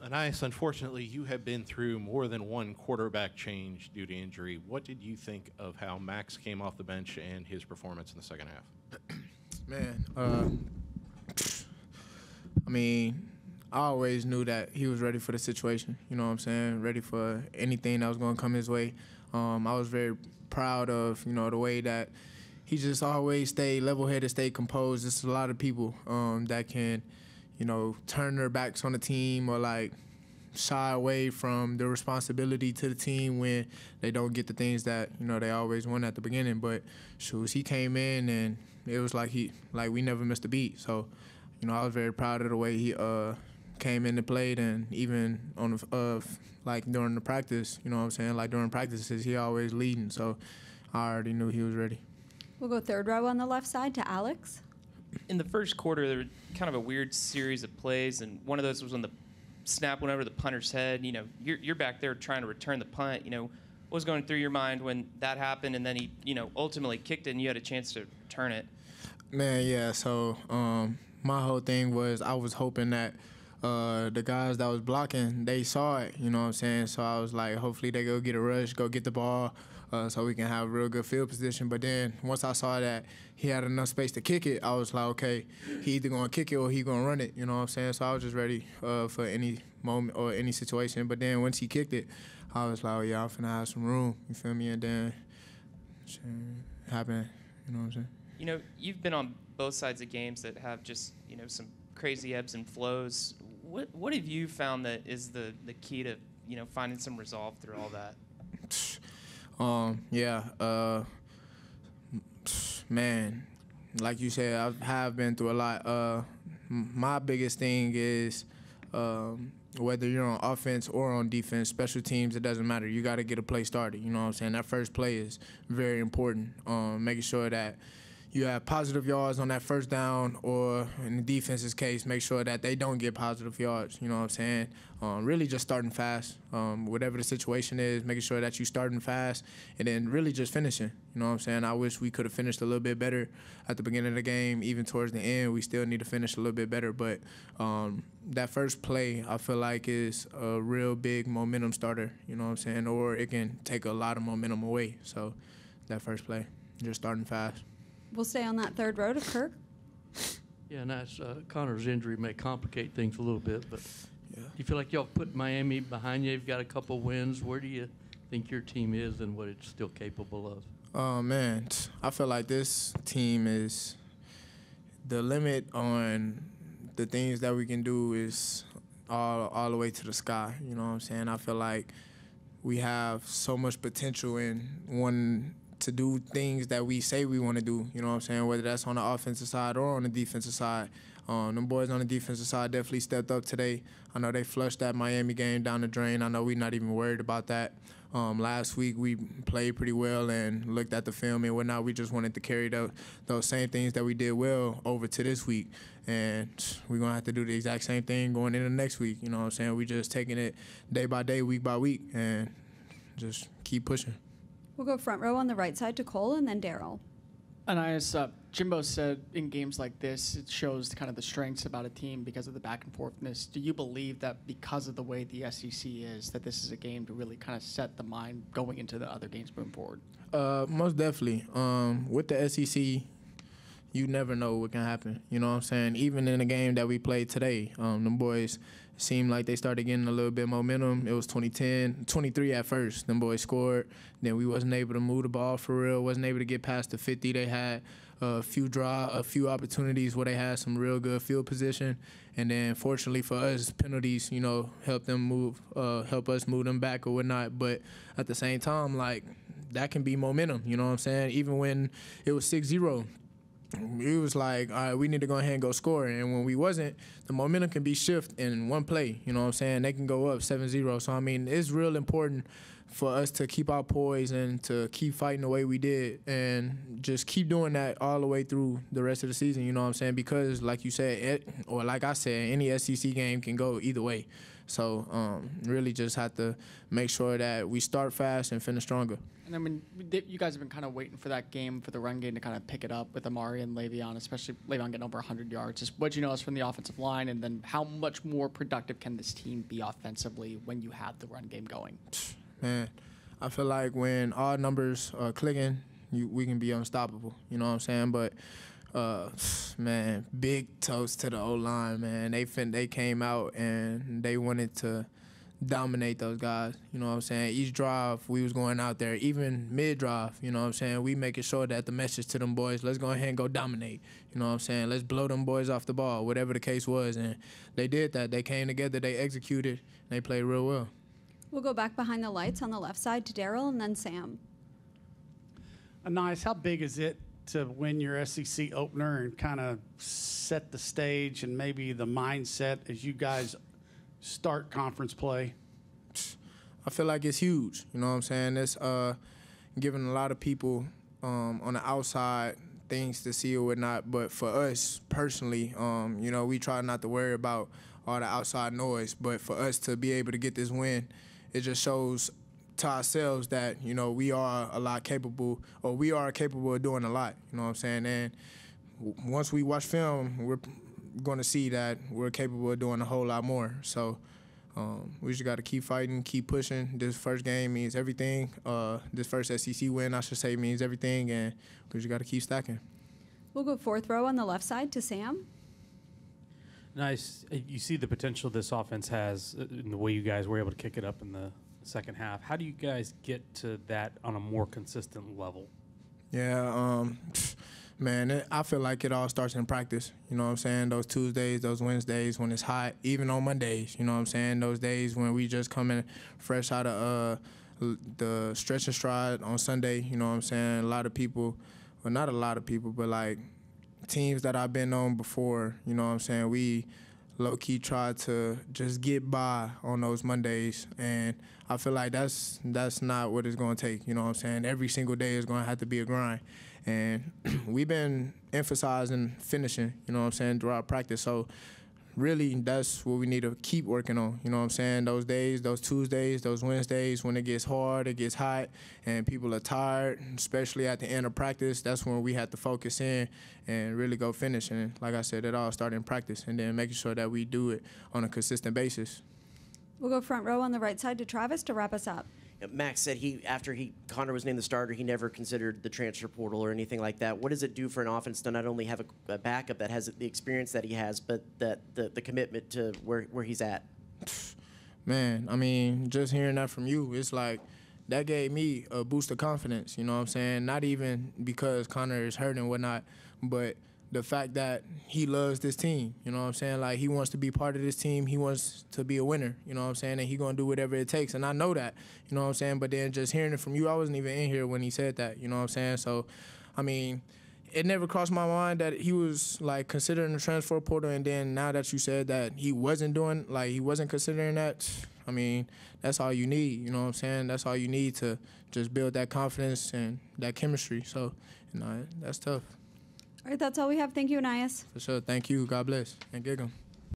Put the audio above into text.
Ainias, unfortunately, you have been through more than one quarterback change due to injury. What did you think of how Max came off the bench and his performance in the second half? Man, I mean, I always knew that he was ready for the situation, you know what I'm saying, ready for anything that was going to come his way. I was very proud of, the way that he just always stayed level-headed, stayed composed. There's a lot of people that can, turn their backs on the team or, like, shy away from the responsibility to the team when they don't get the things that, they always want at the beginning. But, shoot, he came in and it was like we never missed a beat. So, I was very proud of the way he came in and played, and even on the, during the practice, you know what I'm saying? Like during practices, he always leading. So I already knew he was ready. We'll go third row on the left side to Alex. In the first quarter, there was kind of a weird series of plays, and one of those was when the snap went over the punter's head. You're back there trying to return the punt. What was going through your mind when that happened, and then he, ultimately kicked it, and you had a chance to return it? Man, yeah. So my whole thing was I was hoping that the guys that was blocking, they saw it, you know what I'm saying? So I was like, hopefully they go get a rush, go get the ball, so we can have a real good field position. But then once I saw that he had enough space to kick it, I was like, okay, he either going to kick it or he going to run it, you know what I'm saying? So I was just ready for any moment or any situation. But then once he kicked it, I was like, oh, yeah, I'm finna have some room, you feel me? And then shit happened, you know what I'm saying? You've been on both sides of games that have just, some crazy ebbs and flows. What have you found that is the key to, finding some resolve through all that? Man, like you said, I have been through a lot. My biggest thing is whether you're on offense or on defense, special teams, it doesn't matter. You got to get a play started, you know what I'm saying? That first play is very important, making sure that you have positive yards on that first down, or in the defense's case, make sure that they don't get positive yards, you know what I'm saying? Really just starting fast, whatever the situation is, making sure that you starting fast, and then really just finishing, you know what I'm saying? I wish we could have finished a little bit better at the beginning of the game. Even towards the end, we still need to finish a little bit better, but that first play, I feel like, is a real big momentum starter, you know what I'm saying? Or it can take a lot of momentum away. So that first play, just starting fast. We'll stay on that third row to Kirk. Yeah, nice. Connor's injury may complicate things a little bit, but yeah. You feel like y'all put Miami behind you. You've got a couple wins. Where do you think your team is and what it's still capable of? Oh, man, I feel like this team is the limit on the things that we can do is all the way to the sky. You know what I'm saying? I feel like we have so much potential in one to do things that we say we want to do, you know what I'm saying, whether that's on the offensive side or on the defensive side. Them boys on the defensive side definitely stepped up today. I know they flushed that Miami game down the drain. I know we're not even worried about that. Last week we played pretty well and looked at the film and whatnot. We just wanted to carry those same things that we did well over to this week. And we're going to have to do the exact same thing going into next week, you know what I'm saying. We just taking it day by day, week by week, and just keep pushing. We'll go front row on the right side to Cole and then Daryl. Ainias, Jimbo said in games like this, it shows kind of the strengths about a team because of the back and forthness. Do you believe that because of the way the SEC is, that this is a game to really kind of set the mind going into the other games moving forward? Most definitely. With the SEC, you never know what can happen. You know what I'm saying? Even in the game that we played today, them boys seemed like they started getting a little bit of momentum. It was 23 at first. Them boys scored. Then we wasn't able to move the ball for real. Wasn't able to get past the 50. They had a few opportunities where they had some real good field position. And then fortunately for us, penalties, help us move them back or whatnot. But at the same time, like, that can be momentum, you know what I'm saying? Even when it was 6-0. It was like, all right, we need to go ahead and go score. And when we wasn't, the momentum can be shift in one play. You know what I'm saying? They can go up 7-0. So, I mean, it's real important for us to keep our poise and to keep fighting the way we did and just keep doing that all the way through the rest of the season, you know what I'm saying? Because like you said, or like I said, any SEC game can go either way. So really just have to make sure that we start fast and finish stronger. And I mean, you guys have been kind of waiting for that game, for the run game to kind of pick it up with Amari and Le'Veon, especially Le'Veon getting over 100 yards. Just what you notice from the offensive line, and then how much more productive can this team be offensively when you have the run game going? Man, I feel like when all numbers are clicking, we can be unstoppable. You know what I'm saying? But man, big toast to the O-line, man. They came out and they wanted to dominate those guys. You know what I'm saying? Each drive, we was going out there, even mid-drive, you know what I'm saying? We making sure that the message to them boys, let's go ahead and go dominate. You know what I'm saying? Let's blow them boys off the ball, whatever the case was. And they did that. They came together, they executed, and they played real well. We'll go back behind the lights on the left side to Daryl and then Sam. Ainias, how big is it to win your SEC opener and kind of set the stage and maybe the mindset as you guys start conference play? I feel like it's huge. You know what I'm saying? It's giving a lot of people on the outside things to see or whatnot. But for us personally, you know, we try not to worry about all the outside noise. But for us to be able to get this win, it just shows to ourselves that, you know, we are a lot capable, or we are capable of doing a lot. You know what I'm saying? And once we watch film, we're going to see that we're capable of doing a whole lot more. So we just got to keep fighting, keep pushing. This first game means everything. This first SEC win, I should say, means everything, and we just got to keep stacking. We'll go fourth row on the left side to Sam. Nice. You see the potential this offense has in the way you guys were able to kick it up in the second half. How do you guys get to that on a more consistent level? Yeah, man, I feel like it all starts in practice. You know what I'm saying? Those Tuesdays, those Wednesdays when it's hot, even on Mondays, you know what I'm saying? Those days when we just coming fresh out of the stretch and stride on Sunday, you know what I'm saying? A lot of people, well, not a lot of people, but like teams that I've been on before, you know what I'm saying? We low-key try to just get by on those Mondays, and I feel like that's not what it's going to take, you know what I'm saying? Every single day is going to have to be a grind. And we've been emphasizing finishing, you know what I'm saying, throughout practice. So really that's what we need to keep working on, you know what I'm saying? Those days, those Tuesdays, those Wednesdays, when it gets hard, it gets hot, and people are tired, especially at the end of practice, that's when we have to focus in and really go finish. And like I said, it all started in practice, and then making sure that we do it on a consistent basis. We'll go front row on the right side to Travis to wrap us up. Max said after Connor was named the starter, he never considered the transfer portal or anything like that. What does it do for an offense to not only have a backup that has the experience that he has, but that the commitment to where he's at? Man, I mean, just hearing that from you, it's like that gave me a boost of confidence, you know what I'm saying? Not even because Connor is hurt and whatnot, but the fact that he loves this team, you know what I'm saying? Like, he wants to be part of this team. He wants to be a winner, you know what I'm saying? And he going to do whatever it takes. And I know that, you know what I'm saying? But then just hearing it from you, I wasn't even in here when he said that, you know what I'm saying? So, I mean, it never crossed my mind that he was, like, considering the transfer portal. And then now that you said that he wasn't doing, like, he wasn't considering that, I mean, that's all you need, you know what I'm saying? That's all you need to just build that confidence and that chemistry. So, you know, that's tough. All right, that's all we have. Thank you, Ainias. For sure. Thank you. God bless. And gig 'em.